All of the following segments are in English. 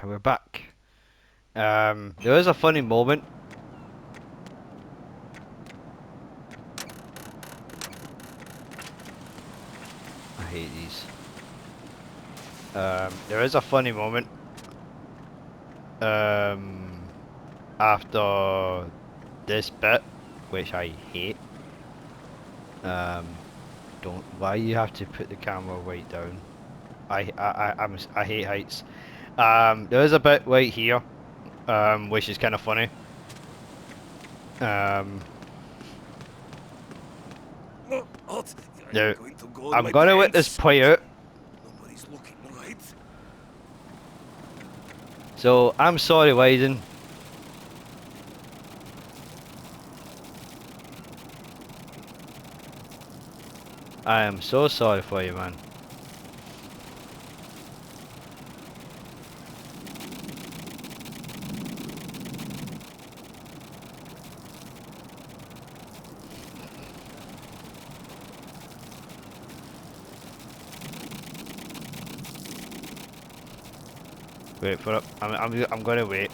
We're back. There is a funny moment. I hate these. There is a funny moment. After this bit, which I hate. Don't. Why you have to put the camera right down? I hate heights. There is a bit right here. Which is kind of funny. Now, I'm gonna let this play out. Nobody's looking, right? So, I'm sorry, Wyden. I am so sorry for you, man. Wait for it. I'm gonna wait.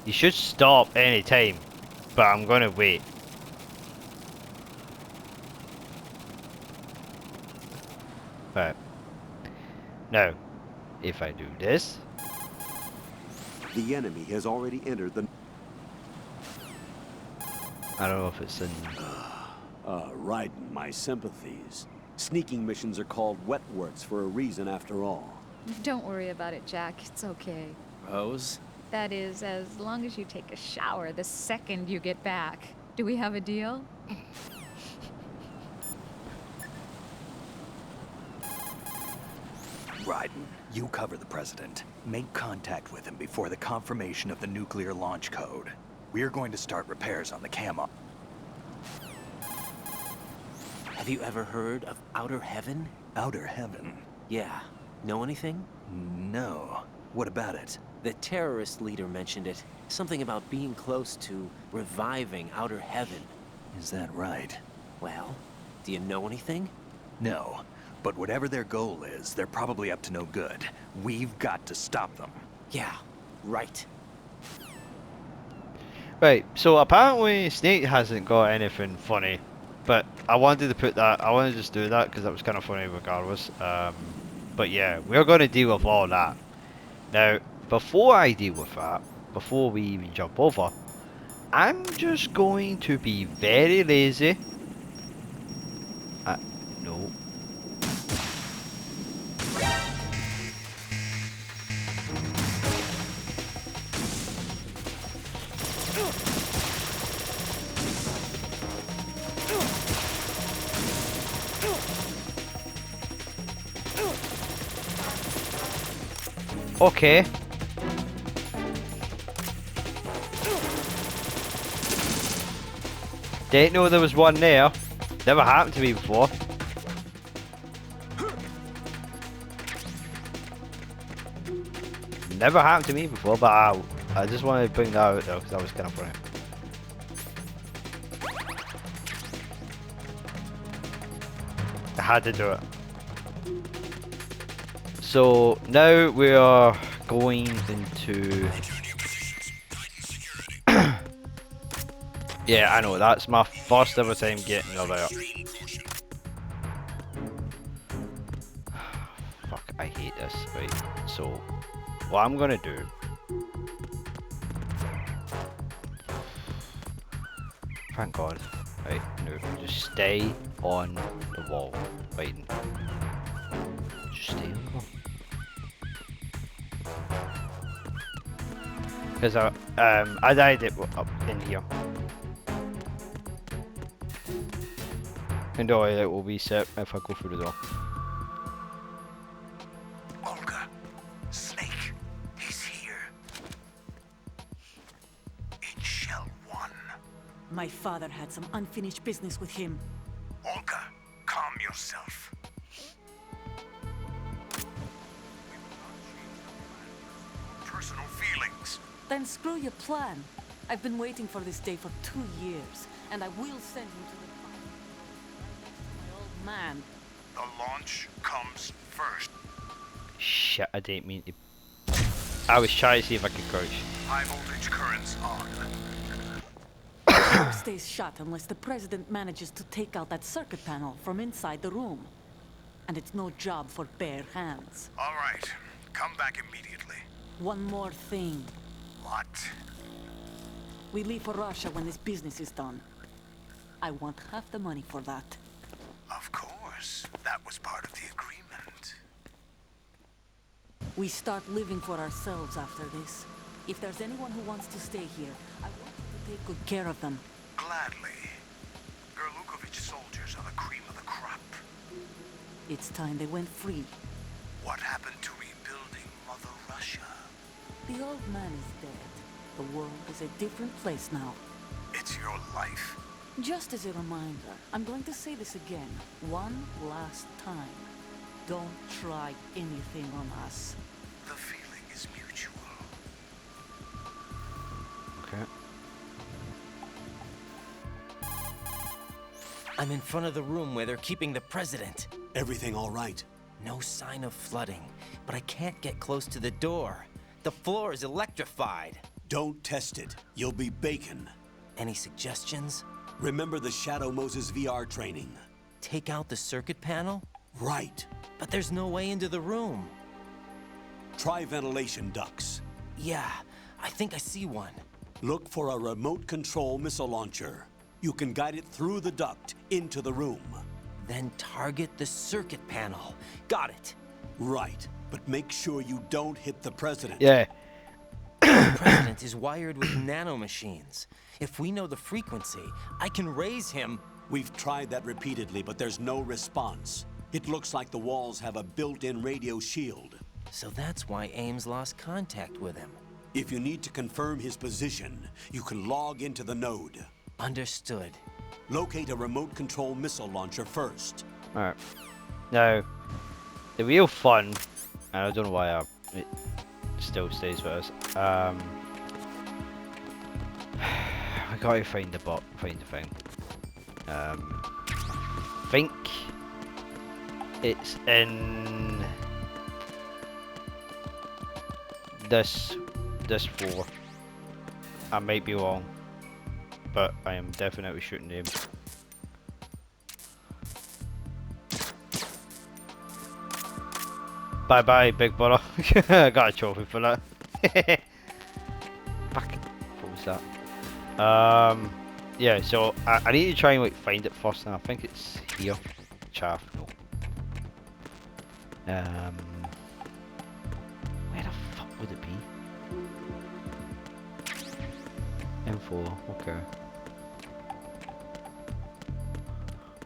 You should stop any time, but I'm gonna wait. Right. Now, if I do this, The enemy has already entered the... I don't know if it's in. Raiden, my sympathies. Sneaking missions are called wet works for a reason after all. Don't worry about it, Jack. It's okay. Rose? That is, as long as you take a shower the second you get back. Do we have a deal? Raiden, you cover the president. Make contact with him before the confirmation of the nuclear launch code. We're going to start repairs on the camo. Have you ever heard of Outer Heaven? Outer Heaven? Yeah. Know anything? No. What about it? The terrorist leader mentioned it. Something about being close to reviving Outer Heaven. Is that right? Well, do you know anything? No. But whatever their goal is, they're probably up to no good. We've got to stop them. Yeah, right. Right. So apparently Snake hasn't got anything funny, but I wanted to put that. I wanted to just do that because that was kind of funny regardless. But yeah, we're gonna deal with all that. Now, before I deal with that, before we even jump over, I'm just going to be very lazy. No. Okay. Didn't know there was one there. Never happened to me before. Never happened to me before, but I just wanted to bring that out though, because that was kind of funny. I had to do it. So now we are going into... Yeah, I know, that's my first ever time getting a alert. Fuck, I hate this. Right, so what I'm gonna do... Thank God. Right, no, just stay on the wall. Right. Just stay on the wall. Because I died it up in here. And oh, it will reset if I go through the door. Olga, Snake, he's here. In Shell 1. My father had some unfinished business with him. Olga, calm yourself. Personal feelings. Then screw your plan. I've been waiting for this day for 2 years, and I will send him to the fire. My old man. The launch comes first. Shit, I didn't mean to. I was trying to see if I could crouch. High voltage currents on. The door stays shut unless the president manages to take out that circuit panel from inside the room. And it's no job for bare hands. All right. Come back immediately. One more thing. What? We leave for Russia when this business is done. I want half the money for that. Of course. That was part of the agreement. We start living for ourselves after this. If there's anyone who wants to stay here, I want you to take good care of them. Gladly. Gerlukovich soldiers are the cream of the crop. It's time they went free. What happened to rebuilding Mother Russia? The old man is dead. The world is a different place now. It's your life. Just as a reminder, I'm going to say this again, one last time. Don't try anything on us. The feeling is mutual. Okay. I'm in front of the room where they're keeping the president. Everything all right? No sign of flooding, but I can't get close to the door. The floor is electrified. Don't test it. You'll be bacon. Any suggestions? Remember the Shadow Moses VR training? Take out the circuit panel? Right. But there's no way into the room. Try ventilation ducts. Yeah, I think I see one. Look for a remote control missile launcher. You can guide it through the duct into the room. Then target the circuit panel. Got it. Right. But make sure you don't hit the president. Yeah. The president is wired with nanomachines. If we know the frequency, I can raise him. We've tried that repeatedly, but there's no response. It looks like the walls have a built-in radio shield. So that's why Ames lost contact with him. If you need to confirm his position, you can log into the node. Understood. Locate a remote control missile launcher first. Alright. Now, the real fun, and I don't know why it still stays with us. I gotta find the thing. Think it's in this floor. I might be wrong, but I am definitely shooting him. Bye bye, big brother. I got a trophy for that. Fuck. What was that? Yeah, so I need to try and like find it first, and I think it's here. Chaff, no. Where the fuck would it be? M4, okay.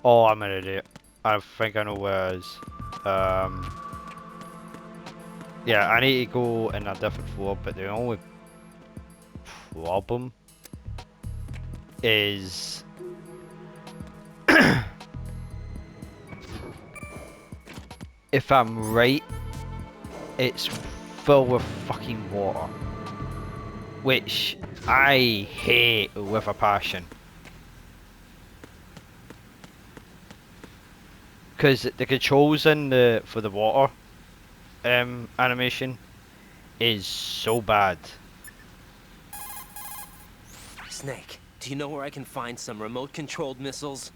Oh, I'm an idiot. I think I know where it is. Yeah, I need to go in a different floor, but the only problem is if I'm right, it's filled with fucking water, which I hate with a passion. Because the controls in for the water animation is so bad. Snake, do you know where I can find some remote-controlled missiles?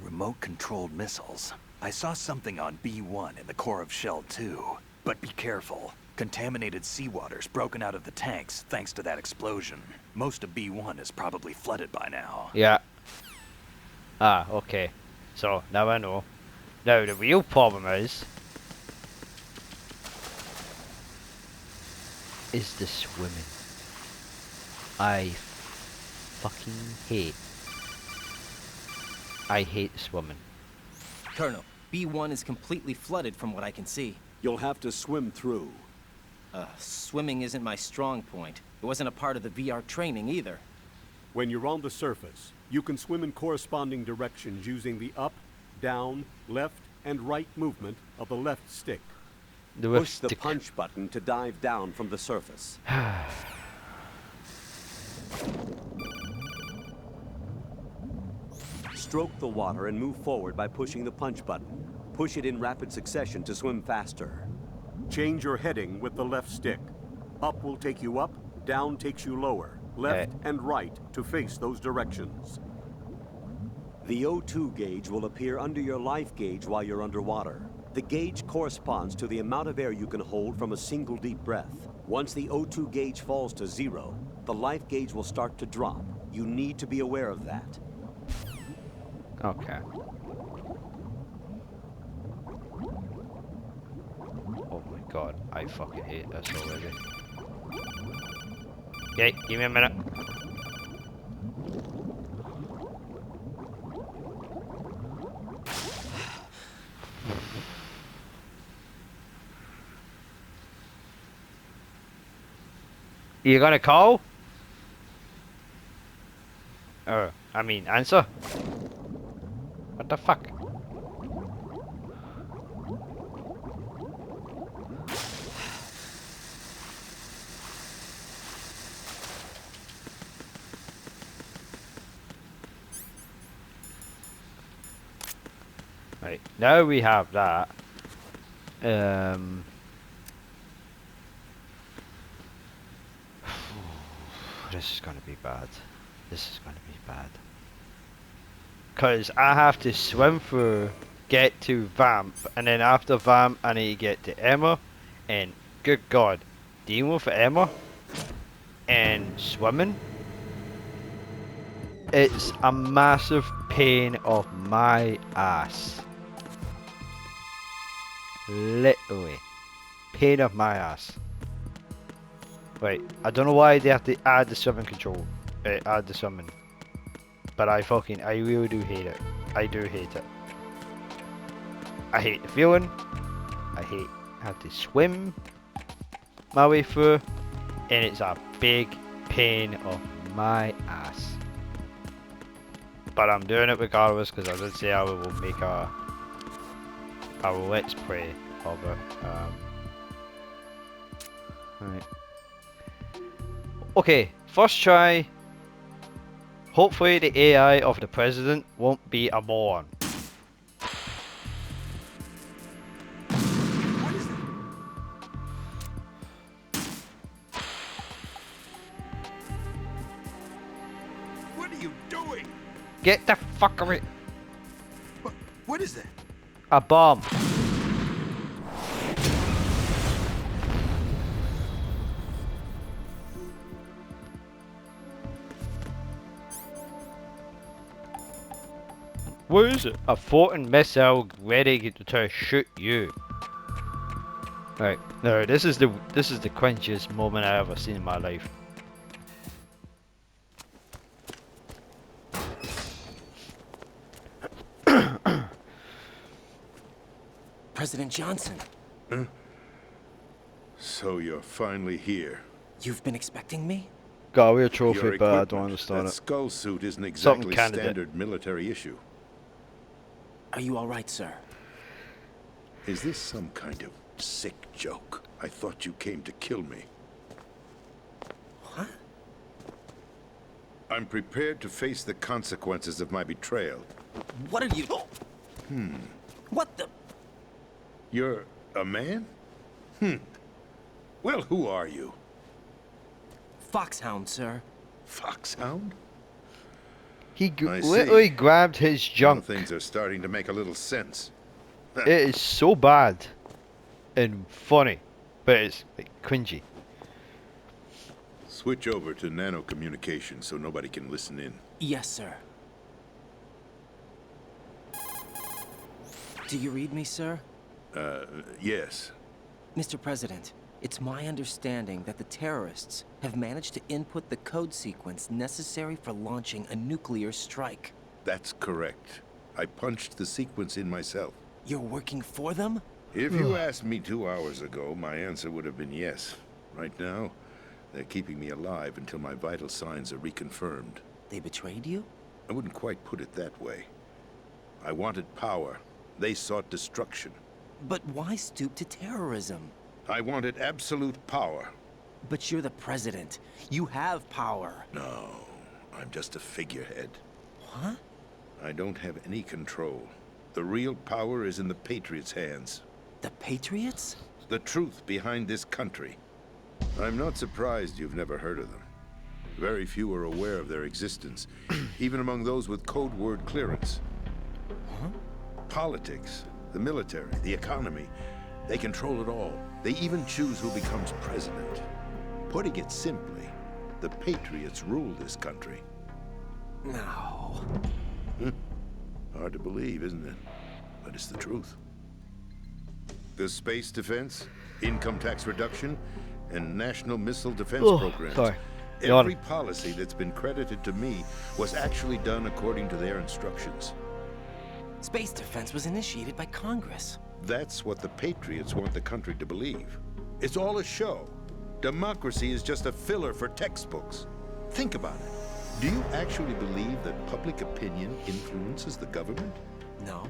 Remote-controlled missiles. I saw something on B1 in the core of Shell 2. But be careful. Contaminated seawater's broken out of the tanks thanks to that explosion. Most of B1 is probably flooded by now. Yeah. Ah, okay. So, now I know. Now, the real problem is the swimming. I hate swimming. Colonel, B1 is completely flooded from what I can see. You'll have to swim through. Swimming isn't my strong point. It wasn't a part of the VR training either. When you're on the surface, you can swim in corresponding directions using the up, down, left, and right movement of the left stick. Push the punch button to dive down from the surface. Stroke the water and move forward by pushing the punch button. Push it in rapid succession to swim faster. Change your heading with the left stick. Up will take you up, down takes you lower. Left and right to face those directions. The O2 gauge will appear under your life gauge while you're underwater. The gauge corresponds to the amount of air you can hold from a single deep breath. Once the O2 gauge falls to 0, the life gauge will start to drop. You need to be aware of that. Okay. Oh my god, I fucking hate this already. Okay, give me a minute. You gonna call? Oh, I mean, answer. What the fuck? Right, now we have that. This is gonna be bad. This is gonna be bad. Cause I have to swim through, get to Vamp, and then after Vamp I need to get to Emma, and good god, dealing with Emma and swimming, it's a massive pain of my ass. Literally, pain of my ass. Right, I don't know why they have to add the swimming control, add the swimming. But I really do hate it. I do hate it. I hate the feeling. I hate having to swim my way through. And it's a big pain of my ass. But I'm doing it regardless because I did say I will make a let's play of it. Right. Okay, first try. Hopefully the AI of the president won't be a moron. What are you doing? Get the fuck away. What is that? A bomb. What is it? A floating missile ready to shoot you. Right, no, this is the cringiest moment I ever seen in my life. President Johnson, So you're finally here. you've been expecting me? Got a weird Your trophy, but I equipment, don't understand that it. skull suit isn't Something exactly candidate. standard military issue. Are you all right, sir? Is this some kind of sick joke? I thought you came to kill me. What? I'm prepared to face the consequences of my betrayal. What are you... What the... You're a man? Well, who are you? Foxhound, sir. Foxhound? He I see. literally grabbed his Now junk. things are starting to make a little sense. It is so bad and funny, but it's like cringy. Switch over to nano communication so nobody can listen in. Yes, sir. Do you read me, sir? Yes. Mr. President, it's my understanding that the terrorists have managed to input the code sequence necessary for launching a nuclear strike. That's correct. I punched the sequence in myself. You're working for them? If you asked me 2 hours ago, my answer would have been yes. Right now, they're keeping me alive until my vital signs are reconfirmed. They betrayed you? I wouldn't quite put it that way. I wanted power. They sought destruction. But why stoop to terrorism? I wanted absolute power. But you're the president. You have power. No, I'm just a figurehead. Huh? I don't have any control. The real power is in the Patriots' hands. The Patriots? The truth behind this country. I'm not surprised you've never heard of them. Very few are aware of their existence, even among those with code word clearance. Huh? Politics, the military, the economy, they control it all. They even choose who becomes president. Putting it simply, the Patriots rule this country. No. Hard to believe, isn't it? But it's the truth. The space defense, income tax reduction, and national missile defense programs. Sorry. Every policy that's been credited to me was actually done according to their instructions. Space defense was initiated by Congress. That's what the Patriots want the country to believe. It's all a show. Democracy is just a filler for textbooks. Think about it. Do you actually believe that public opinion influences the government? No.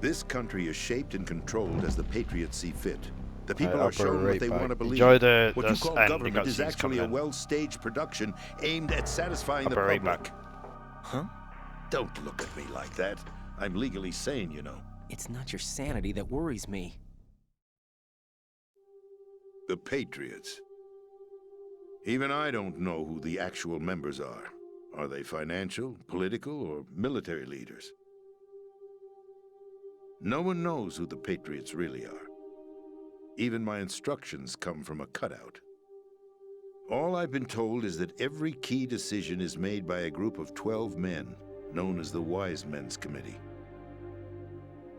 This country is shaped and controlled as the Patriots see fit. The people I'll are be shown right what they back. want to believe. Enjoy What you this call ending government is cutscenes actually a coming in. well-staged production aimed at satisfying the I'll be right public. back. Huh? Don't look at me like that. I'm legally sane, you know. It's not your sanity that worries me. The Patriots. Even I don't know who the actual members are. Are they financial, political, or military leaders? No one knows who the Patriots really are. Even my instructions come from a cutout. All I've been told is that every key decision is made by a group of 12 men, known as the Wise Men's Committee.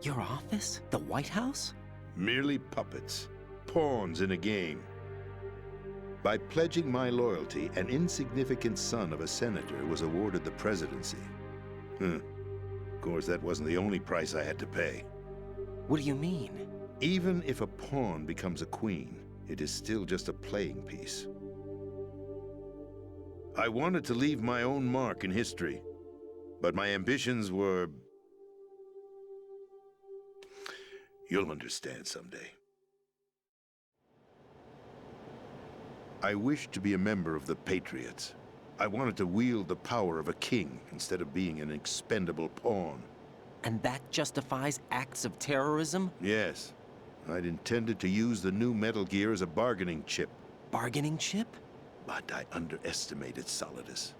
Your office? The White House? Merely puppets, pawns in a game. By pledging my loyalty, an insignificant son of a senator was awarded the presidency. Of course, that wasn't the only price I had to pay. What do you mean? Even if a pawn becomes a queen, it is still just a playing piece. I wanted to leave my own mark in history, but my ambitions were... You'll understand someday. I wished to be a member of the Patriots. I wanted to wield the power of a king instead of being an expendable pawn. And that justifies acts of terrorism? Yes. I'd intended to use the new Metal Gear as a bargaining chip. Bargaining chip? But I underestimated Solidus.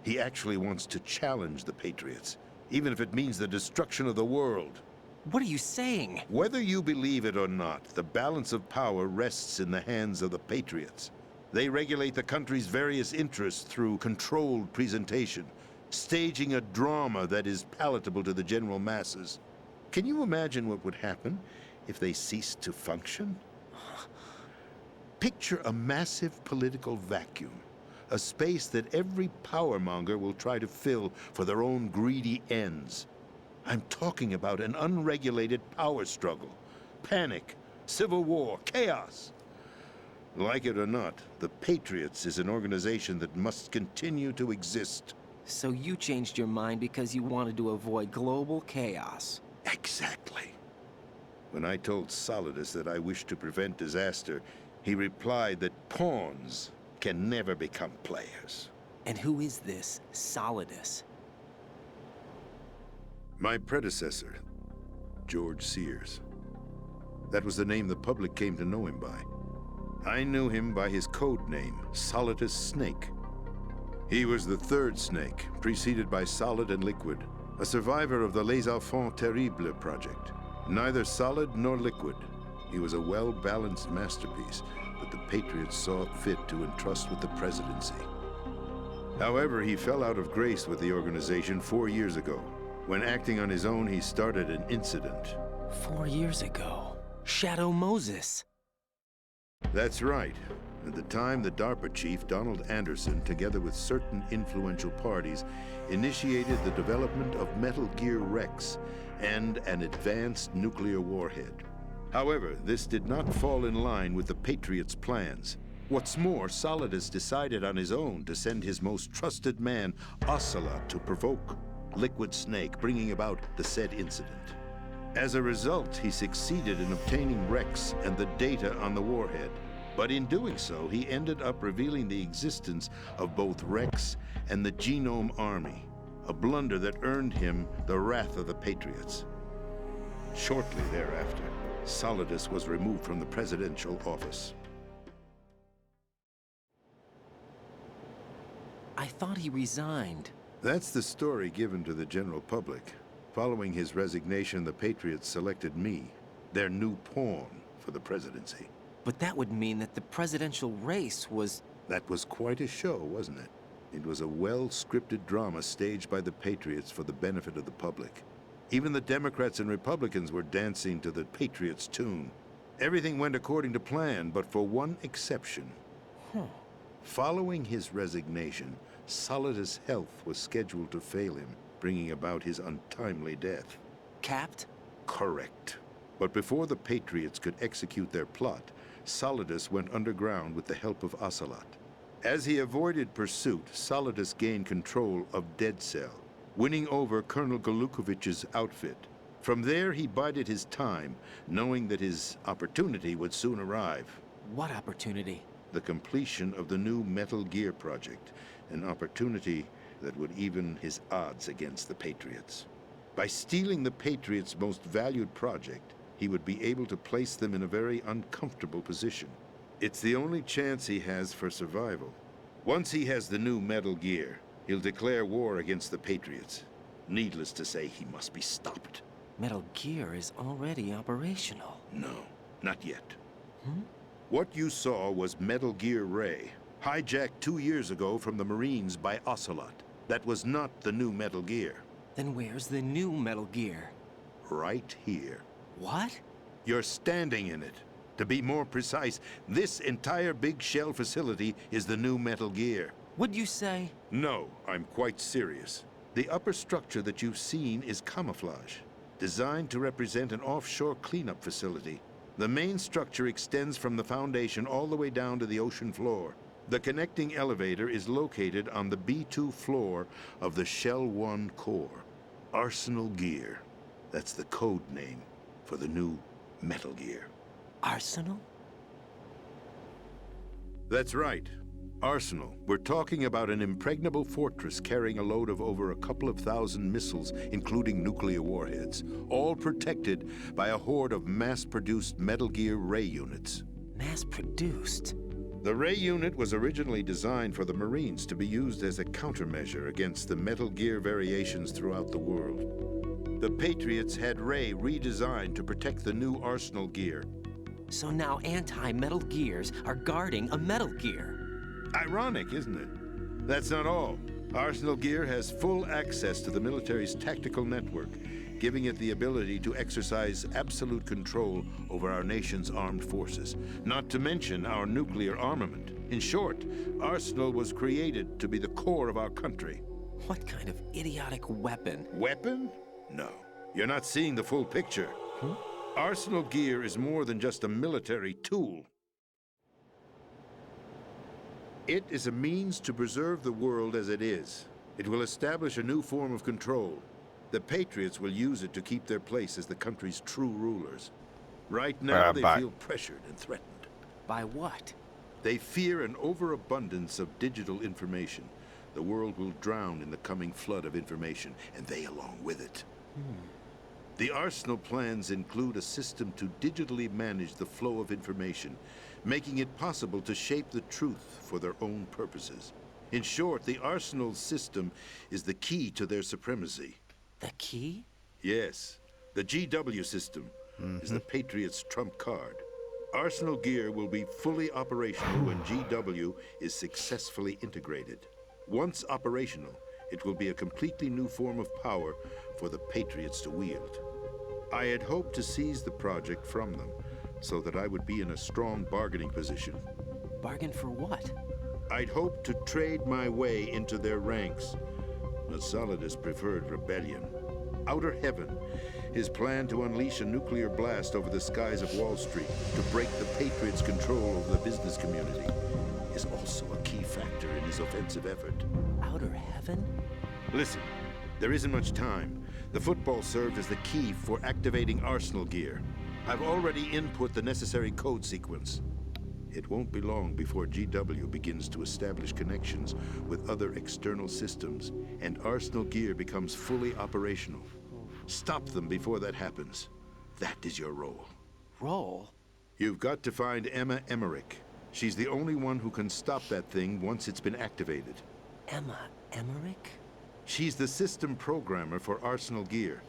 He actually wants to challenge the Patriots, even if it means the destruction of the world. What are you saying? Whether you believe it or not, the balance of power rests in the hands of the Patriots. They regulate the country's various interests through controlled presentation, staging a drama that is palatable to the general masses. Can you imagine what would happen if they ceased to function? Picture a massive political vacuum, a space that every powermonger will try to fill for their own greedy ends. I'm talking about an unregulated power struggle, panic, civil war, chaos. Like it or not, the Patriots is an organization that must continue to exist. So you changed your mind because you wanted to avoid global chaos. Exactly. When I told Solidus that I wished to prevent disaster, he replied that pawns can never become players. And who is this Solidus? My predecessor, George Sears. That was the name the public came to know him by. I knew him by his code name, Solidus Snake. He was the third Snake, preceded by Solid and Liquid, a survivor of the Les Enfants Terribles project. Neither solid nor liquid. He was a well-balanced masterpiece that the Patriots saw fit to entrust with the presidency. However, he fell out of grace with the organization 4 years ago. When acting on his own, he started an incident. 4 years ago. Shadow Moses. That's right. At the time, the DARPA chief, Donald Anderson, together with certain influential parties, initiated the development of Metal Gear Rex and an advanced nuclear warhead. However, this did not fall in line with the Patriots' plans. What's more, Solidus decided on his own to send his most trusted man, Ocelot, to provoke Liquid Snake, bringing about the said incident. As a result, he succeeded in obtaining Rex and the data on the warhead. But in doing so, he ended up revealing the existence of both Rex and the Genome Army. a blunder that earned him the wrath of the Patriots. Shortly thereafter, Solidus was removed from the presidential office. I thought he resigned. That's the story given to the general public. Following his resignation, the Patriots selected me, their new pawn, for the presidency. But that would mean that the presidential race was... That was quite a show, wasn't it? It was a well-scripted drama staged by the Patriots for the benefit of the public. Even the Democrats and Republicans were dancing to the Patriots' tune. Everything went according to plan, but for one exception. Following his resignation, Solidus' health was scheduled to fail him, bringing about his untimely death. Capped? Correct. But before the Patriots could execute their plot, Solidus went underground with the help of Ocelot. As he avoided pursuit, Solidus gained control of Dead Cell, winning over Colonel Golukovich's outfit. From there, he bided his time, knowing that his opportunity would soon arrive. What opportunity? The completion of the new Metal Gear project, an opportunity that would even his odds against the Patriots. By stealing the Patriots' most valued project, he would be able to place them in a very uncomfortable position. It's the only chance he has for survival. Once he has the new Metal Gear, he'll declare war against the Patriots. Needless to say, he must be stopped. Metal Gear is already operational. No, not yet. What you saw was Metal Gear Ray, hijacked 2 years ago from the Marines by Ocelot. That was not the new Metal Gear. Then where's the new Metal Gear? Right here. What? You're standing in it. To be more precise, this entire big shell facility is the new Metal Gear. What'd you say? No, I'm quite serious. The upper structure that you've seen is camouflage, designed to represent an offshore cleanup facility. The main structure extends from the foundation all the way down to the ocean floor. The connecting elevator is located on the B2 floor of the Shell 1 core. Arsenal Gear. That's the code name for the new Metal Gear. Arsenal? That's right. Arsenal. We're talking about an impregnable fortress carrying a load of over a couple of thousand missiles, including nuclear warheads, all protected by a horde of mass-produced Metal Gear Ray units. Mass-produced? The Ray unit was originally designed for the Marines to be used as a countermeasure against the Metal Gear variations throughout the world. The Patriots had Ray redesigned to protect the new Arsenal Gear. So now anti-Metal Gears are guarding a Metal Gear. Ironic, isn't it? That's not all. Arsenal Gear has full access to the military's tactical network, giving it the ability to exercise absolute control over our nation's armed forces, not to mention our nuclear armament. In short, Arsenal was created to be the core of our country. What kind of idiotic weapon? Weapon? No. You're not seeing the full picture. Arsenal Gear is more than just a military tool. It is a means to preserve the world as it is. It will establish a new form of control. The Patriots will use it to keep their place as the country's true rulers. Right now, they feel pressured and threatened. By what? They fear an overabundance of digital information. The world will drown in the coming flood of information, and they along with it. The Arsenal plans include a system to digitally manage the flow of information, making it possible to shape the truth for their own purposes. In short, the Arsenal system is the key to their supremacy. The key? Yes. The GW system is the Patriots' trump card. Arsenal Gear will be fully operational when GW is successfully integrated. Once operational, it will be a completely new form of power for the Patriots to wield. I had hoped to seize the project from them, so that I would be in a strong bargaining position. Bargain for what? I'd hoped to trade my way into their ranks, but Solidus preferred rebellion. Outer Heaven, his plan to unleash a nuclear blast over the skies of Wall Street to break the Patriots' control over the business community, is also a key factor in his offensive effort. Outer Heaven? Listen, there isn't much time. The football served as the key for activating Arsenal Gear. I've already input the necessary code sequence. It won't be long before GW begins to establish connections with other external systems, and Arsenal Gear becomes fully operational. Stop them before that happens. That is your role. Roll? You've got to find Emma Emmerich. She's the only one who can stop that thing once it's been activated. Emma Emmerich? She's the system programmer for Arsenal Gear.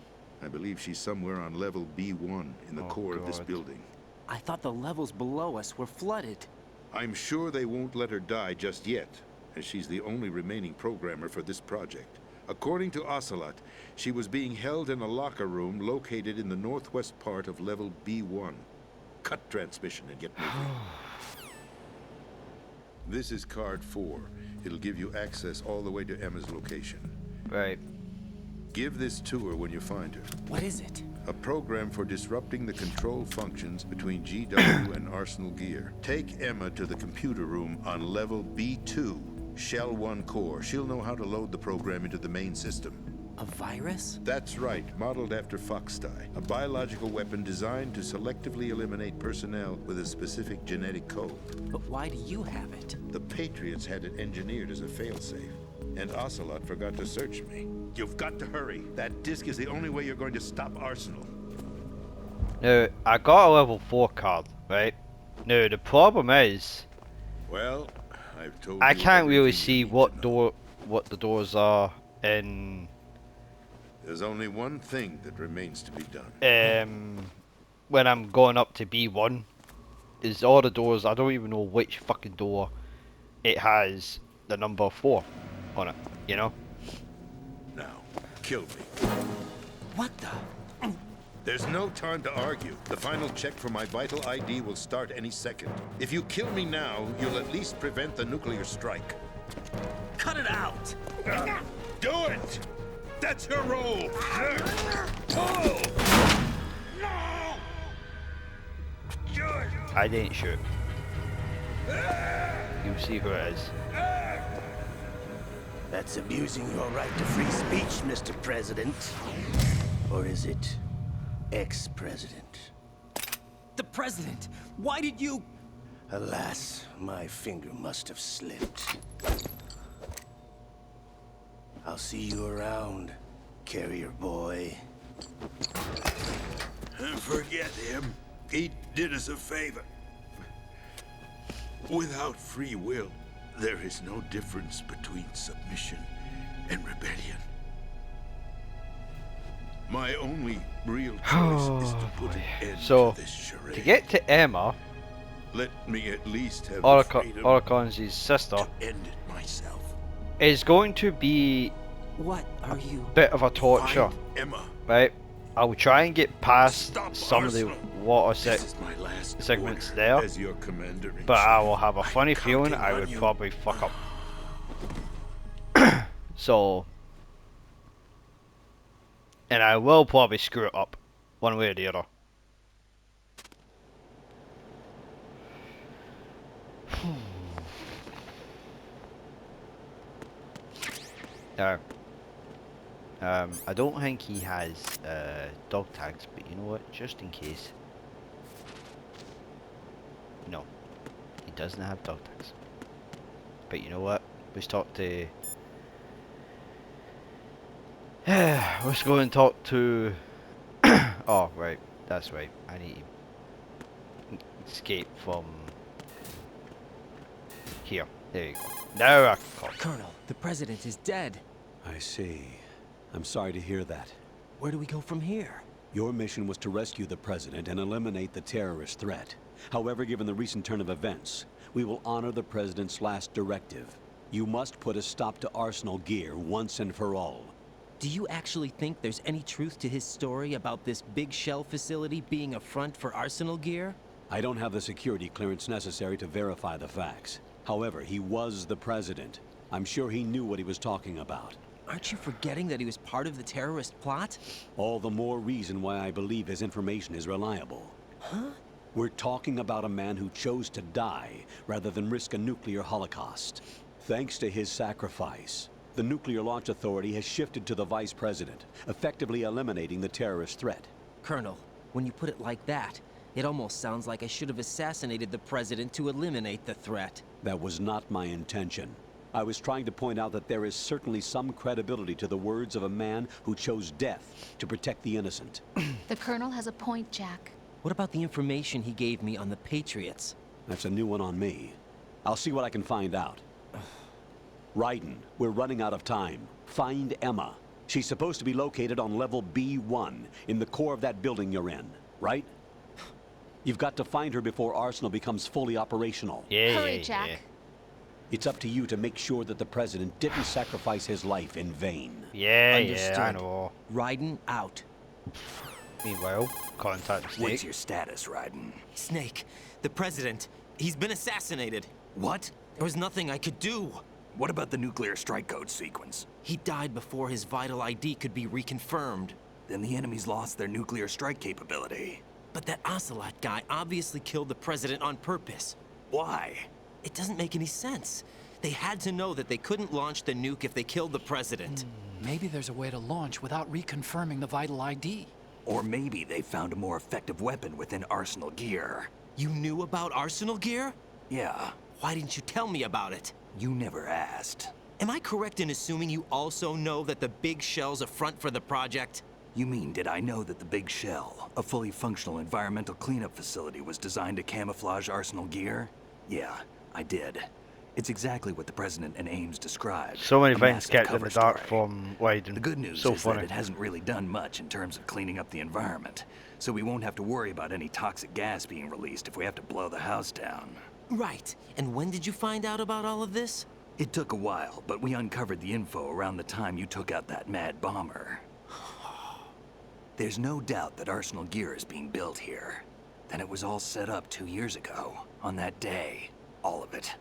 I believe she's somewhere on level B1 in the core of this building. I thought the levels below us were flooded. I'm sure they won't let her die just yet, as she's the only remaining programmer for this project. According to Ocelot, she was being held in a locker room located in the northwest part of level B1. Cut transmission and get moving. This is card 4. It'll give you access all the way to Emma's location. Right. Give this to her when you find her. What is it? A program for disrupting the control functions between GW and Arsenal Gear. Take Emma to the computer room on level B2, Shell 1 core. She'll know how to load the program into the main system. A virus? That's right, modeled after Foxdie, a biological weapon designed to selectively eliminate personnel with a specific genetic code. But why do you have it? The Patriots had it engineered as a failsafe, and Ocelot forgot to search me. You've got to hurry. That disk is the only way you're going to stop Arsenal. Now, I got a level 4 card, right? Now, the problem is... Well, I've told I you can't really everything see you need what to know. what the doors are in... There's only one thing that remains to be done. When I'm going up to B1, is all the doors, I don't even know which fucking door it has the number 4 on it, you know? Now, kill me. What the? There's no time to argue. The final check for my vital ID will start any second. If you kill me now, you'll at least prevent the nuclear strike. Cut it out! Do it! That's your role! Pull! No! I didn't shoot. You'll see who it is. That's abusing your right to free speech, Mr. President. Or is it ex-president? The president! Why did you... Alas, my finger must have slipped. I'll see you around, carrier boy. Forget him. He did us a favor. Without free will, there is no difference between submission and rebellion. My only real choice is to put an end So, to this charade. to get to Emma, Let me at least have the freedom Orocon's sister, to end it myself. is going to be What are you... a bit of a torture, Find Emma. right? I will try and get past Stop some of the Arsenal. water This is my last segments order there, as your commander-in-chief. but I will have a funny I'm feeling counting I on would you. probably fuck up. So, and I will probably screw it up, one way or the other. Now, I don't think he has dog tags, but you know what? Just in case. No, he doesn't have dog tags. But you know what? Let's talk to. Let's go and talk to. Oh, right. That's right. I need to escape from here. There you go. Now I can call. Colonel, the president is dead. I see. I'm sorry to hear that. Where do we go from here? Your mission was to rescue the president and eliminate the terrorist threat. However, given the recent turn of events, we will honor the president's last directive. You must put a stop to Arsenal Gear once and for all. Do you actually think there's any truth to his story about this big shell facility being a front for Arsenal Gear? I don't have the security clearance necessary to verify the facts. However, he was the president. I'm sure he knew what he was talking about. Aren't you forgetting that he was part of the terrorist plot? All the more reason why I believe his information is reliable. Huh? We're talking about a man who chose to die rather than risk a nuclear holocaust. Thanks to his sacrifice, the Nuclear Launch Authority has shifted to the vice president, effectively eliminating the terrorist threat. Colonel, when you put it like that, It almost sounds like I should have assassinated the president to eliminate the threat. That was not my intention. I was trying to point out that there is certainly some credibility to the words of a man who chose death to protect the innocent. The Colonel has a point, Jack. What about the information he gave me on the Patriots? That's a new one on me. I'll see what I can find out. Raiden, we're running out of time. Find Emma. She's supposed to be located on level B1, in the core of that building you're in, right? You've got to find her before Arsenal becomes fully operational. Yeah, Hurry, yeah, Jack. yeah. It's up to you to make sure that the president didn't sacrifice his life in vain. Yeah, Understood. yeah, I know. Raiden out. Meanwhile, contact What's Snake. your status, Raiden? Snake, the president, he's been assassinated. What? There was nothing I could do. What about the nuclear strike code sequence? He died before his vital ID could be reconfirmed. Then the enemy's lost their nuclear strike capability. But that Ocelot guy obviously killed the president on purpose. Why? It doesn't make any sense. They had to know that they couldn't launch the nuke if they killed the president. Maybe there's a way to launch without reconfirming the vital ID. Or maybe they found a more effective weapon within Arsenal gear. You knew about Arsenal gear? Yeah, Why didn't you tell me about it? you never asked. Am I correct in assuming you also know that the Big Shell's a front for the project? You mean, did I know that the Big Shell, a fully functional environmental cleanup facility, was designed to camouflage Arsenal gear? Yeah, I did. It's exactly what the President and Ames described. So many a things massive kept in cover the dark story. from Raiden. The good news So is funny. that it hasn't really done much in terms of cleaning up the environment, so we won't have to worry about any toxic gas being released if we have to blow the house down. Right. And when did you find out about all of this? It took a while, but we uncovered the info around the time you took out that mad bomber. There's no doubt that Arsenal gear is being built here. Then it was all set up 2 years ago, on that day. All of it.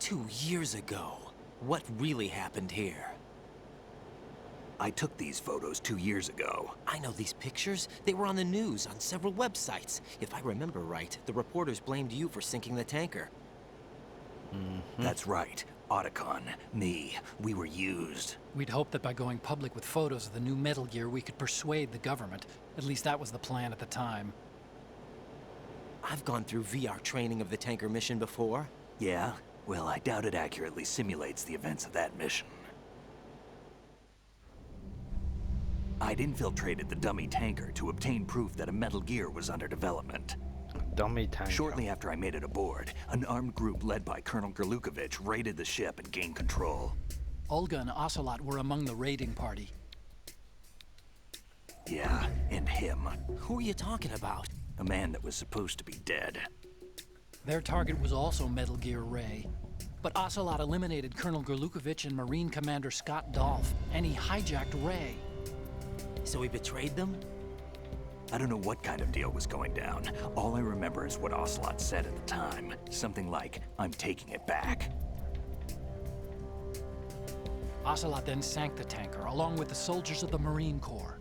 2 years ago. What really happened here? I took these photos 2 years ago. I know these pictures. They were on the news on several websites. If I remember right, the reporters blamed you for sinking the tanker. That's right. Otacon, me, we were used. We'd hoped that by going public with photos of the new Metal Gear, we could persuade the government. At least that was the plan at the time. I've gone through VR training of the tanker mission before. Yeah? Well, I doubt it accurately simulates the events of that mission. I'd infiltrated the dummy tanker to obtain proof that a Metal Gear was under development. Dummy tank. Shortly after I made it aboard, an armed group led by Colonel Gerlukovich raided the ship and gained control. Olga and Ocelot were among the raiding party. Yeah, and him. Who are you talking about? A man that was supposed to be dead. Their target was also Metal Gear Ray. But Ocelot eliminated Colonel Gerlukovich and Marine Commander Scott Dolph, and he hijacked Ray. So he betrayed them? I don't know what kind of deal was going down. All I remember is what Ocelot said at the time. Something like, "I'm taking it back." Ocelot then sank the tanker, along with the soldiers of the Marine Corps.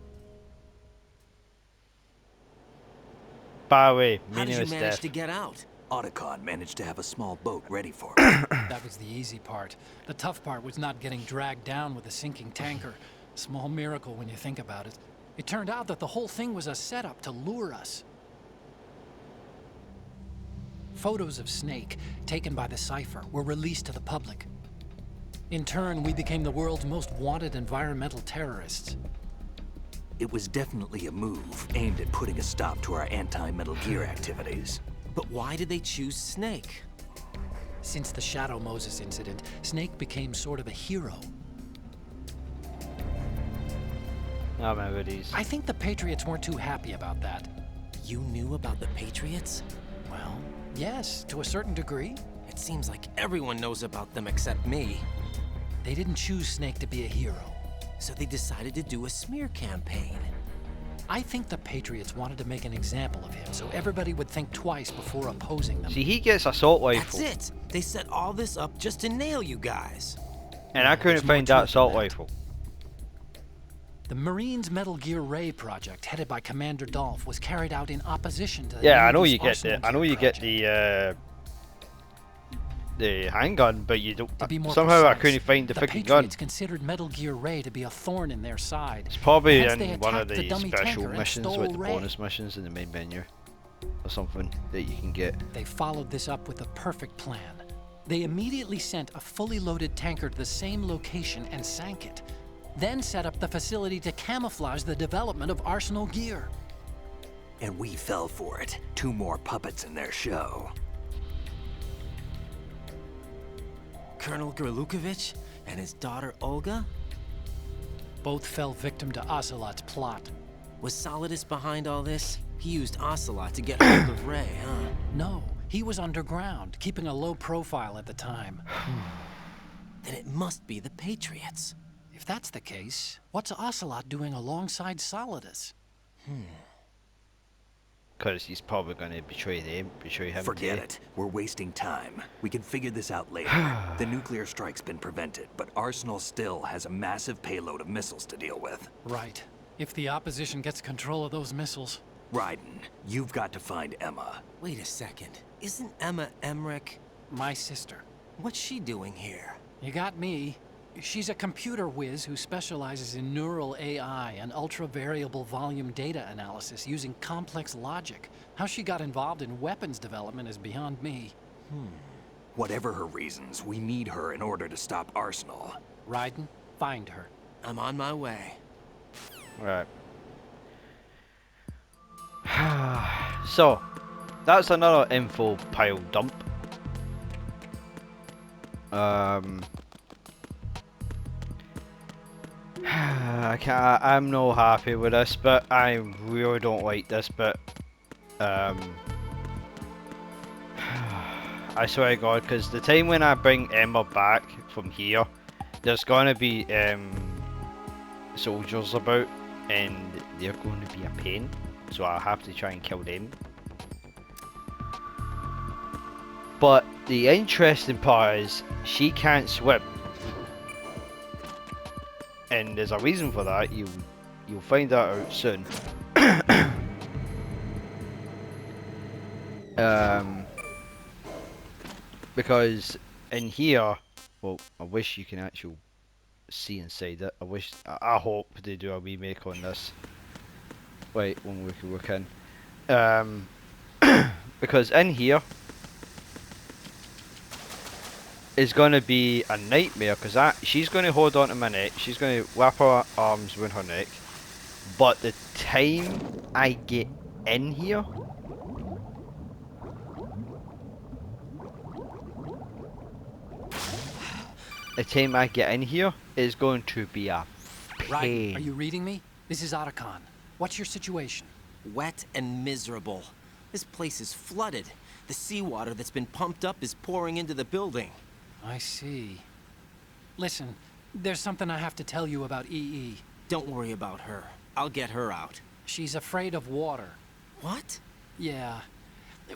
By the way, How did meaning you is manage death. to get out? Otacon managed to have a small boat ready for it. That was the easy part. The tough part was not getting dragged down with a sinking tanker. Small miracle when you think about it. It turned out that the whole thing was a setup to lure us. Photos of Snake, taken by the Cypher, were released to the public. In turn, we became the world's most wanted environmental terrorists. It was definitely a move aimed at putting a stop to our anti-Metal Gear activities. But why did they choose Snake? Since the Shadow Moses incident, Snake became sort of a hero. I remember these. I think the Patriots weren't too happy about that. You knew about the Patriots? Well, yes, to a certain degree. It seems like everyone knows about them except me. They didn't choose Snake to be a hero. So they decided to do a smear campaign. I think the Patriots wanted to make an example of him so everybody would think twice before opposing them. See, he gets assault rifle, That's it. They set all this up just to nail you guys. and I couldn't find that assault rifle. The Marines' Metal Gear Ray project, headed by Commander Dolph, was carried out in opposition to the Yeah, I know Navy's you get Arsenal the, I know Gear you get project. the handgun, but you don't. To be more Somehow I precise, couldn't find the the freaking gun. Patriots considered Metal Gear Ray to be a thorn in their side. It's probably Hence they in one of attacked the the dummy special tanker and missions stole with the Ray. bonus missions in the main menu. or something that you can get. They followed this up with a perfect plan. They immediately sent a fully loaded tanker to the same location and sank it. Then set up the facility to camouflage the development of Arsenal gear. And we fell for it. 2 more puppets in their show. Colonel Gerlukovich and his daughter Olga? Both fell victim to Ocelot's plot. Was Solidus behind all this? He used Ocelot to get hold of Ray, huh? No, he was underground, keeping a low profile at the time. Then it must be the Patriots. If that's the case, what's Ocelot doing alongside Solidus? Because he's probably going to betray him Forget too. it. We're wasting time. We can figure this out later. The nuclear strike's been prevented, but Arsenal still has a massive payload of missiles to deal with. Right. If the opposition gets control of those missiles... Raiden, you've got to find Emma. Wait a second. Isn't Emma Emmerich? My sister. What's she doing here? You got me. She's a computer whiz who specializes in neural AI and ultra-variable volume data analysis using complex logic. How she got involved in weapons development is beyond me. Whatever her reasons, we need her in order to stop Arsenal. Raiden, find her. I'm on my way. Right. So, that's another info pile dump. I'm not happy with this, but I really don't like this bit. I swear to God, because the time when I bring Emma back from here, there's gonna be soldiers about, and they're going to be a pain, so I have to try and kill them. But the interesting part is she can't swim. And there's a reason for that. You'll find that out soon. Because in here, well, I wish you can actually see inside it. I hope they do a remake on this. Wait, one we can. Because in here is going to be a nightmare, because she's going to hold on to my neck, she's going to wrap her arms around her neck, but the time I get in here, is going to be a pain. Raiden, are you reading me? This is Otacon. What's your situation? Wet and miserable. This place is flooded. The seawater that's been pumped up is pouring into the building. I see. Listen, there's something I have to tell you about EE. Don't worry about her. I'll get her out. She's afraid of water. What? Yeah.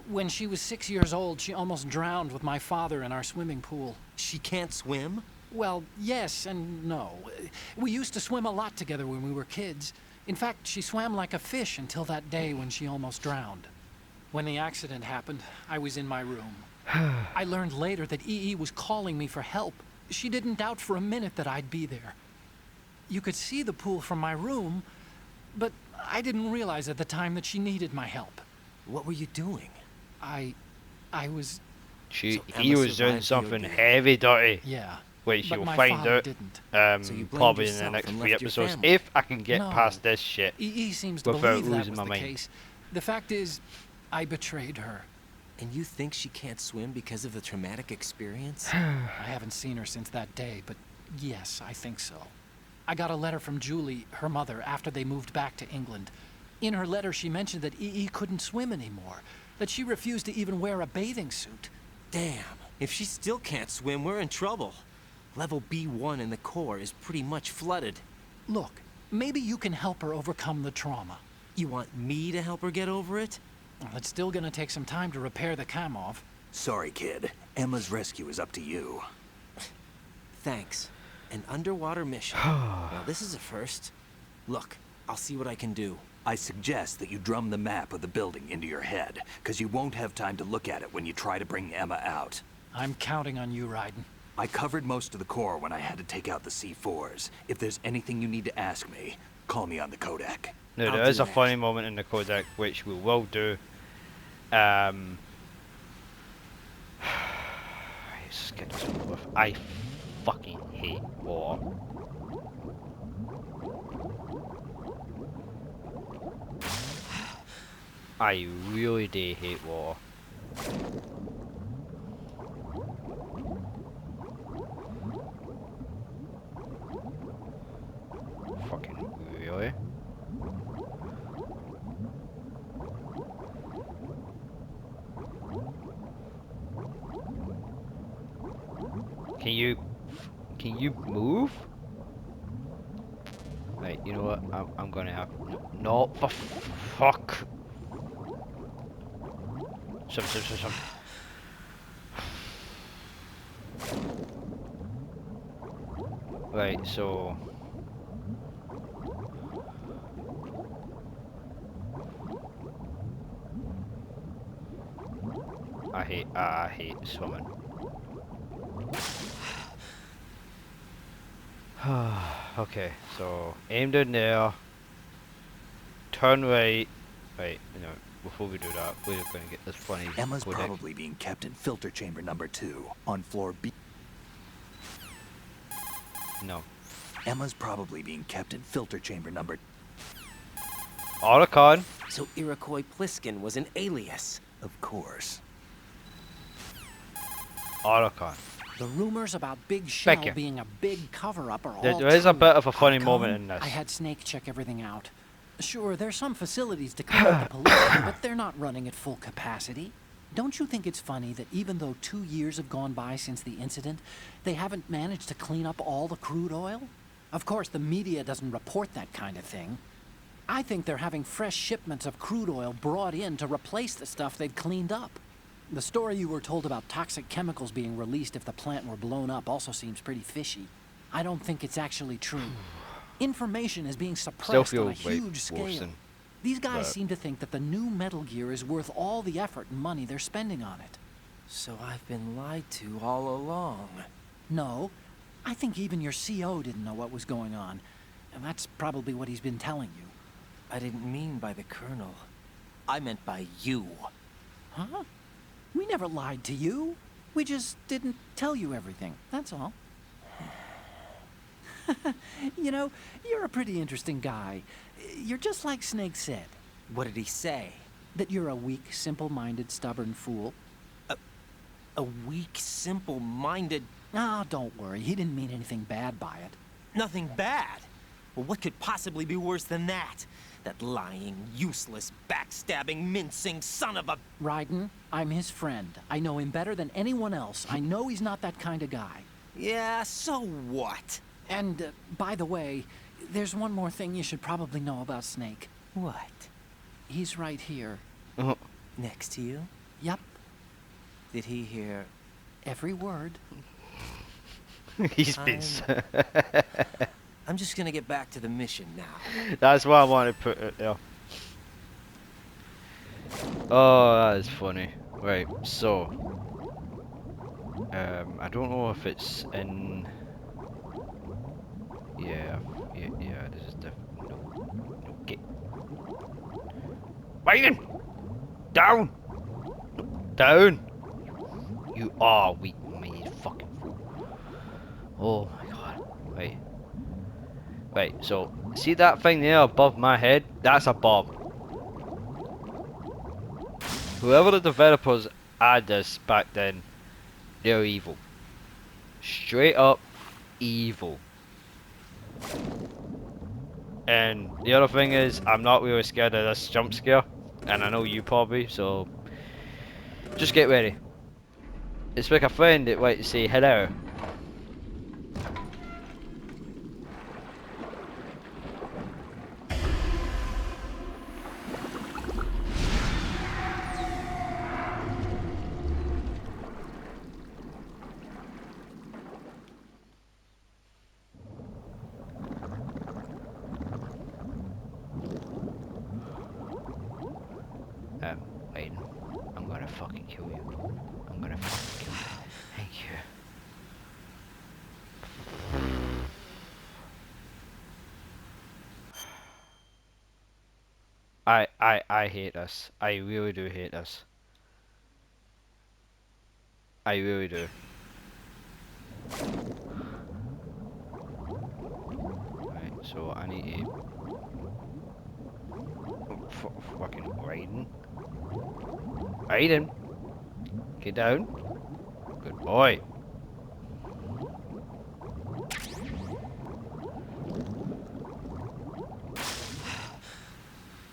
When she was 6 years old, she almost drowned with my father in our swimming pool. She can't swim? Well, yes and no. We used to swim a lot together when we were kids. In fact, she swam like a fish until that day when she almost drowned. When the accident happened, I was in my room. I learned later that EE was calling me for help. She didn't doubt for a minute that I'd be there. You could see the pool from my room, but I didn't realize at the time that she needed my help. What were you doing? I was... He was doing something heavy dirty. Yeah. Which but you'll my find father out didn't. probably in the next 3 episodes, if I can get past this shit EE seems to without believe that losing was my the mind. case. The fact is, I betrayed her. And you think she can't swim because of the traumatic experience? I haven't seen her since that day, but yes, I think so. I got a letter from Julie, her mother, after they moved back to England. In her letter, she mentioned that EE couldn't swim anymore, that she refused to even wear a bathing suit. Damn, if she still can't swim, we're in trouble. Level B1 in the core is pretty much flooded. Look, maybe you can help her overcome the trauma. You want me to help her get over it? Well, it's still gonna take some time to repair the Kamov. Sorry, kid. Emma's rescue is up to you. Thanks. An underwater mission. Well, this is a first. Look, I'll see what I can do. I suggest that you drum the map of the building into your head, because you won't have time to look at it when you try to bring Emma out. I'm counting on you, Raiden. I covered most of the core when I had to take out the C4s. If there's anything you need to ask me, call me on the codec. Now there is a funny moment in the codec which we will do Um, let's get this over with. I fucking hate war. I really do hate war. Fucking really? Can you move? Right, you know what? I'm gonna have no for fuck. Some. Right, so I hate swimming. Okay, so aim down there. Turn right. Right, you know, before we do that, we're just gonna get this funny. Emma's codec. probably being kept in filter chamber number 2 on floor B. No. Emma's probably being kept in filter chamber number. Otacon. So Iroquois Pliskin was an alias. Of course. Otacon. The rumors about Big Shell Thank you. being a big cover-up are all There is a true. bit of a funny Otacon, moment in this. I had Snake check everything out. Sure, there's some facilities to clear the pollution, but they're not running at full capacity. Don't you think it's funny that even though 2 years have gone by since the incident, they haven't managed to clean up all the crude oil? Of course, the media doesn't report that kind of thing. I think they're having fresh shipments of crude oil brought in to replace the stuff they'd cleaned up. The story you were told about toxic chemicals being released if the plant were blown up also seems pretty fishy. I don't think it's actually true. Information is being suppressed on a huge scale. These guys seem to think that the new Metal Gear is worth all the effort and money they're spending on it. So I've been lied to all along. No, I think even your CO didn't know what was going on. And that's probably what he's been telling you. I didn't mean by the Colonel. I meant by you. Huh? We never lied to you. We just didn't tell you everything, that's all. You know, you're a pretty interesting guy. You're just like Snake said. What did he say? That you're a weak, simple-minded, stubborn fool. A weak, simple-minded... Ah, don't worry. He didn't mean anything bad by it. Nothing bad? Well, what could possibly be worse than that? That lying, useless, backstabbing, mincing son of a... Raiden, I'm his friend. I know him better than anyone else. I know he's not that kind of guy. Yeah, so what? And, by the way, there's one more thing you should probably know about Snake. What? He's right here. Next to you? Yup. Did he hear... every word? He's been... I'm just gonna get back to the mission now. That's why I wanted to put it there. Oh, that is funny. Right, so... I don't know if it's in... Yeah, this is definitely... No, get... Biden! Down! No, down! You are weak, me fucking fool. Oh my god. Right. Right, so, see that thing there above my head? That's a bomb. Whoever the developers had this back then, they're evil. Straight up evil. And the other thing is, I'm not really scared of this jump scare, and I know you probably, so just get ready. It's like a friend that went to say hello. Aiden, I'm gonna fucking kill you. I'm gonna fucking kill you. Thank you. I hate this. I really do hate this. I really do. Right, so I need to... fucking Raiden. Raiden! Get down. Good boy.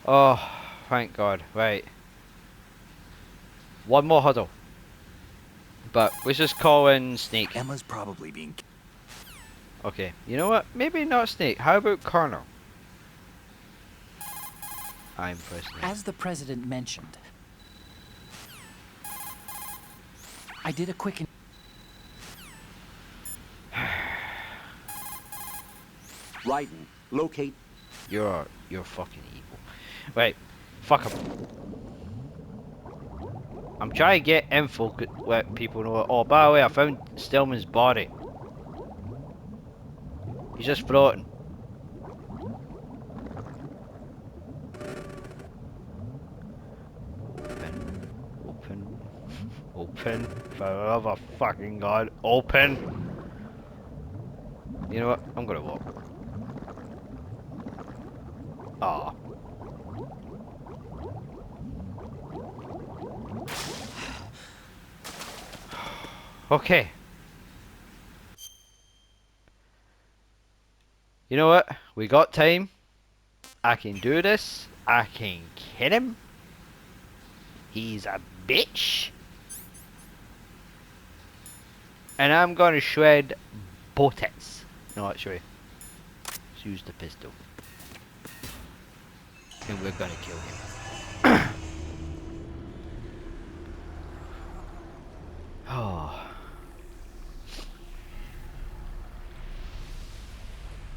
Oh, thank God. Right. One more huddle. But let's just call in Snake. Emma's probably being... Okay, you know what? Maybe not Snake. How about Colonel? I'm pressing. As the president mentioned, I did a quick... Raiden, locate... You're fucking evil. Right, fuck him. I'm trying to get info, let people know. Oh, by the way, I found Stillman's body. He's just floating. Open. Open. For the love of fucking God. Open. You know what? I'm gonna walk. Ah. Okay. You know what? We got time. I can do this. I can kill him. He's a bitch. And I'm gonna shred bullets. No, actually. Let's use the pistol. And we're gonna kill him. Oh.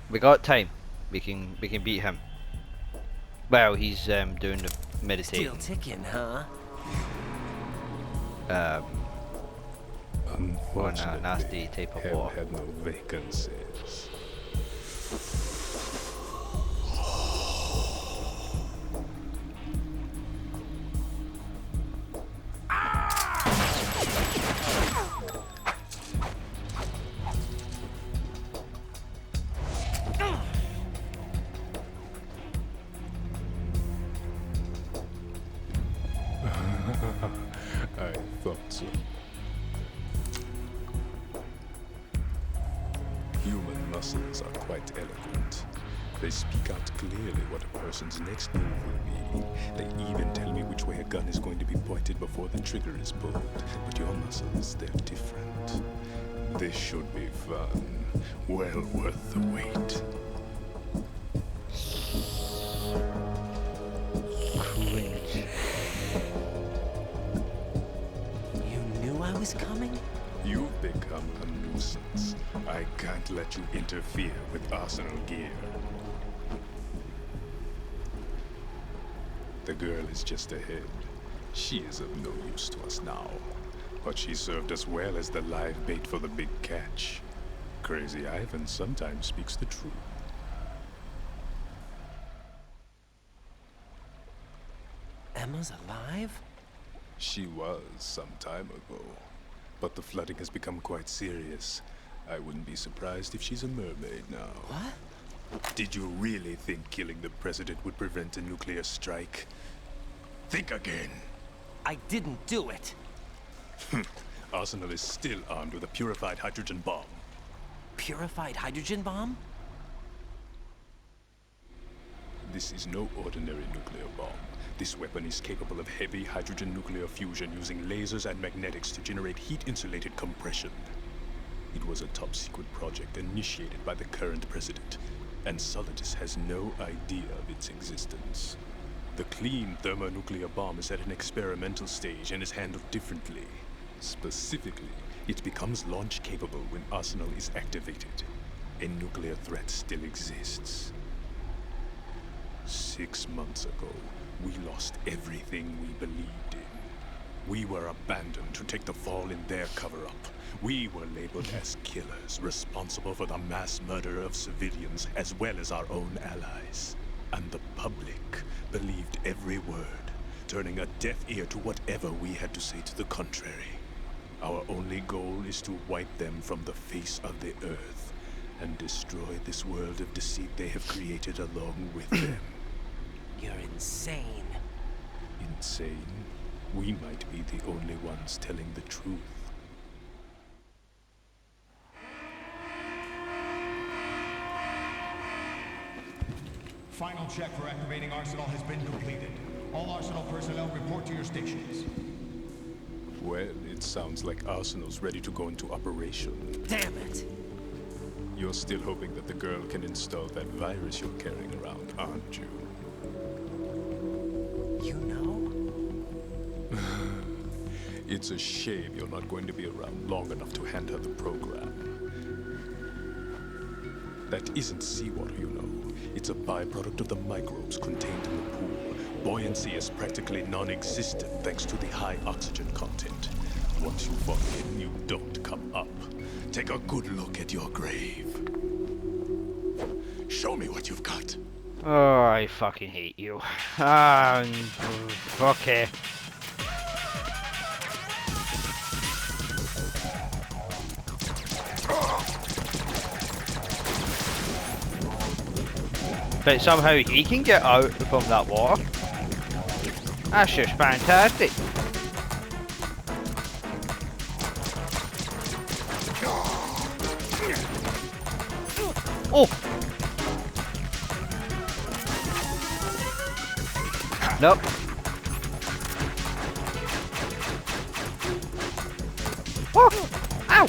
We got time. We can beat him. Well, he's doing the meditating. Still ticking, huh? On a nasty type of war. Had no vacancies. I thought so. Human muscles are quite eloquent. They speak out clearly what a person's next move will be. They even tell me which way a gun is going to be pointed before the trigger is pulled. But your muscles, they're different. This should be fun. Well worth the wait. Cringe. You knew I was coming? You've become a nuisance. I can't let you interfere with Arsenal gear. The girl is just ahead. She is of no use to us now. But she served us well as the live bait for the big catch. Crazy Ivan sometimes speaks the truth. Emma's alive? She was some time ago. But the flooding has become quite serious. I wouldn't be surprised if she's a mermaid now. What? Did you really think killing the president would prevent a nuclear strike? Think again. I didn't do it. Arsenal is still armed with a purified hydrogen bomb. Purified hydrogen bomb? This is no ordinary nuclear bomb. This weapon is capable of heavy hydrogen nuclear fusion using lasers and magnetics to generate heat-insulated compression. It was a top-secret project initiated by the current president, and Solidus has no idea of its existence. The clean thermonuclear bomb is at an experimental stage and is handled differently. Specifically, it becomes launch-capable when Arsenal is activated. A nuclear threat still exists. 6 months ago, we lost everything we believed in. We were abandoned to take the fall in their cover-up. We were labeled as killers, responsible for the mass murder of civilians as well as our own allies. And the public believed every word, turning a deaf ear to whatever we had to say to the contrary. Our only goal is to wipe them from the face of the earth and destroy this world of deceit they have created along with them. You're insane. Insane? We might be the only ones telling the truth. Final check for activating Arsenal has been completed. All Arsenal personnel report to your stations. Well, it sounds like Arsenal's ready to go into operation. Damn it! You're still hoping that the girl can install that virus you're carrying around, aren't you? You know? It's a shame you're not going to be around long enough to hand her the program. That isn't seawater, you know. It's a byproduct of the microbes contained in the pool. Buoyancy is practically non-existent thanks to the high oxygen content. Once you fall in, you don't come up. Take a good look at your grave. Show me what you've got. Oh, I fucking hate you. Okay. But somehow he can get out from that water. That's just fantastic. Oh! Nope. Oh! Ow!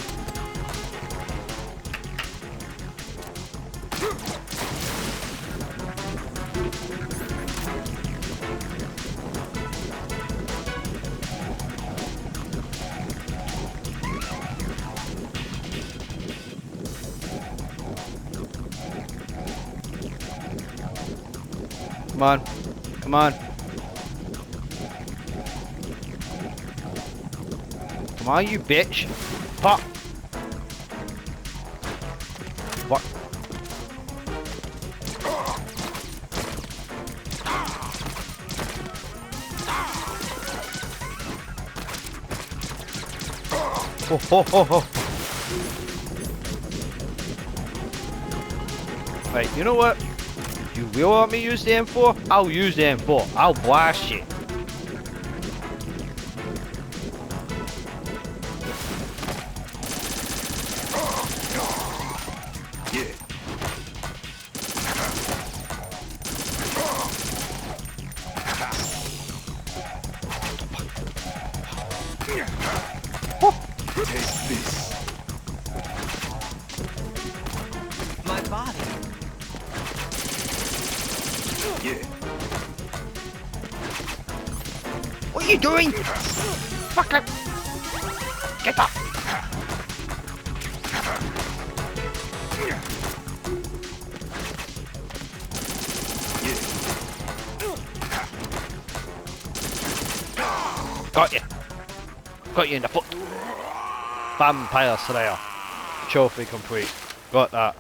Come on. Come on. Come on, you bitch. Pop. What? Oh, oh, oh, oh. Right, you know what? You will want me to use the M4? I'll use the M4. I'll blast you. My body. What are you doing? Fucker! Get up! Got you. Got you in the foot. Vampire Slayer. Trophy complete. Got that.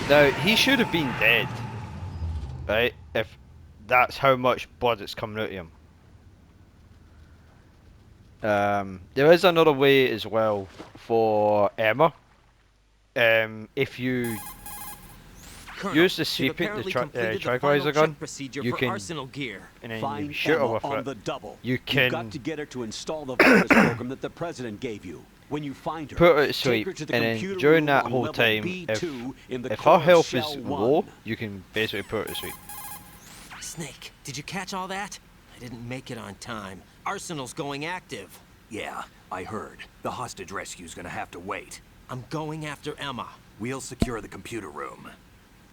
Now, he should have been dead, right, if that's how much blood that's coming out of him. There is another way as well for Emma. If you Colonel, use the sweeping, the tranquilizer gun, you can, Arsenal gear. and then Find you shoot her Emma with on it. the double. You You've can got to get her to install the virus program that the president gave you. When you find her, put her to take sleep, her to the and then computer during room that on whole level time, B2 in the if core her of health is Shell low, 1. you can basically put her to sleep. Snake, did you catch all that? I didn't make it on time. Arsenal's going active. Yeah, I heard. The hostage rescue's gonna have to wait. I'm going after Emma. We'll secure the computer room.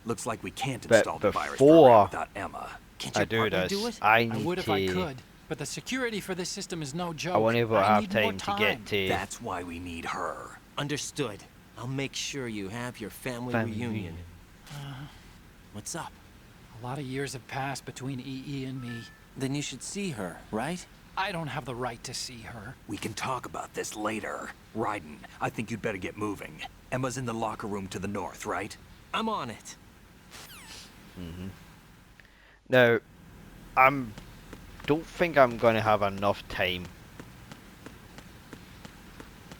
Looks like we can't But install the virus before program without Emma. Can't I your do partner this, do it? I I need would if I to... could, but the security for this system is no joke. I won't even I have need more time to get to... That's why we need her. Understood. I'll make sure you have your family reunion. What's up? A lot of years have passed between EE and me. Then you should see her, right? I don't have the right to see her. We can talk about this later. Raiden, I think you'd better get moving. Emma's in the locker room to the north, right? I'm on it. Now, don't think I'm gonna have enough time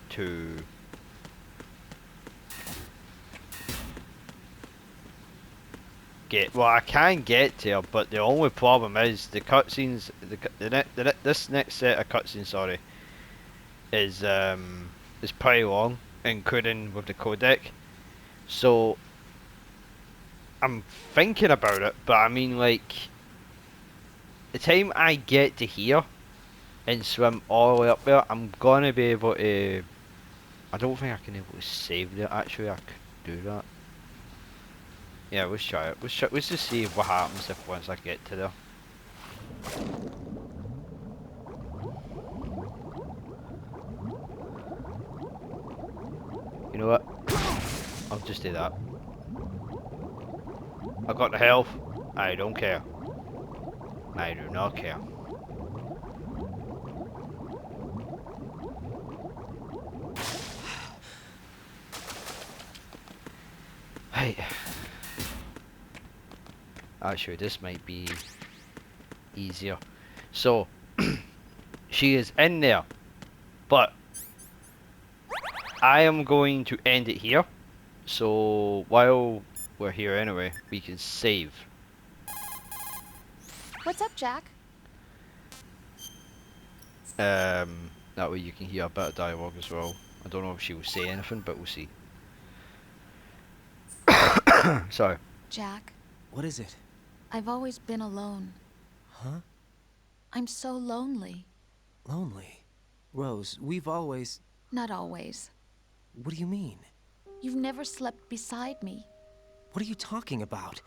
to get. Well, I can get to her, but the only problem is the cutscenes. This next set of cutscenes, sorry, is pretty long, including with the codec. So I'm thinking about it, but I mean, like, the time I get to here and swim all the way up there, I'm gonna be able to. I don't think I can be able to save there. Actually, I could do that. Yeah, let's try it. Let's just see what happens if once I get to there. You know what? I'll just do that. I got the health. I don't care. I do not care. Hey. Actually, this might be easier. So, she is in there, but I am going to end it here. So while we're here anyway, we can save. What's up, Jack? That way you can hear a bit of dialogue as well. I don't know if she will say anything, but we'll see. Sorry. Jack, What is it? I've always been alone. Huh? I'm so lonely. Lonely? Rose, we've always... Not always. What do you mean? You've never slept beside me. What are you talking about?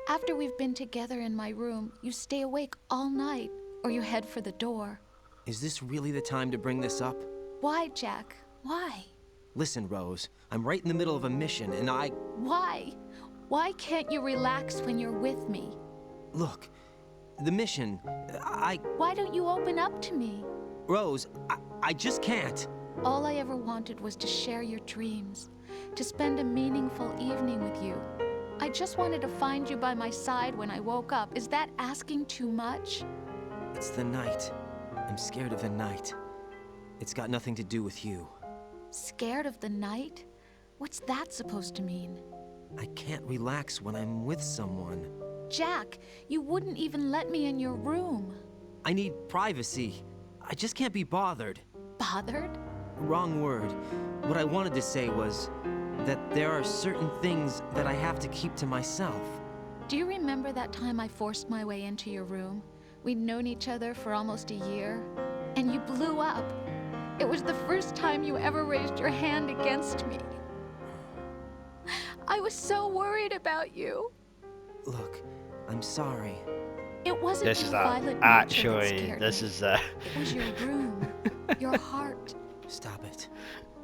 After we've been together in my room, you stay awake all night, or you head for the door. Is this really the time to bring this up? Why, Jack? Why? Listen, Rose, I'm right in the middle of a mission, and Why? Why can't you relax when you're with me? Look, the mission, Why don't you open up to me? Rose, I just can't. All I ever wanted was to share your dreams, to spend a meaningful evening with you. I just wanted to find you by my side when I woke up. Is that asking too much? It's the night. I'm scared of the night. It's got nothing to do with you. Scared of the night? What's that supposed to mean? I can't relax when I'm with someone. Jack, you wouldn't even let me in your room. I need privacy. I just can't be bothered. Bothered? Wrong word. What I wanted to say was that there are certain things that I have to keep to myself. Do you remember that time I forced my way into your room? We'd known each other for almost a year, and you blew up. It was the first time you ever raised your hand against me. I was so worried about you. Look, I'm sorry. It wasn't This your is violent nature that actually. scared This me. is. It was your room, your heart. Stop it.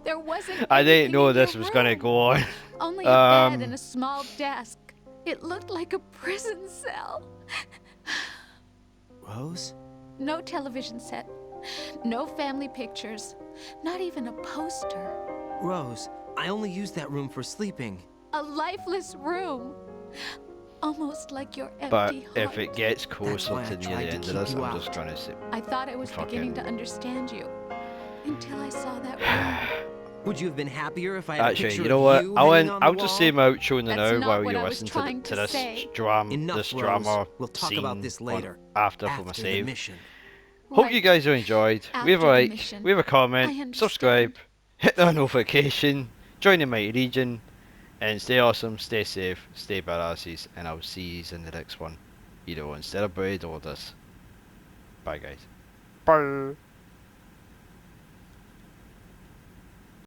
There wasn't. I didn't anything know in this your was gonna room. go on. Only a bed and a small desk. It looked like a prison cell. Rose? No television set. No family pictures. Not even a poster. Rose, I only use that room for sleeping. A lifeless room. Almost like your empty But heart. if it gets closer why I to near tried the to end of keep this, you I'm just out. gonna say. I thought I was beginning to understand you. Until I saw that room. Would you have been happier if I had a Actually, picture you know of what? you I'll hanging on the just say wall? my outro That's now not while what you I was listen trying to to this say. Enough, this Rose. drama We'll talk scene about this later. after After my the save. mission. Hope you guys have enjoyed. After Leave a the like, mission. leave a I comment, understand. subscribe, hit the notification, join the Mighty Legion, and stay awesome, stay safe, stay badasses, and I'll see you in the next one. Either instead of Braid or this. Bye guys. Bye.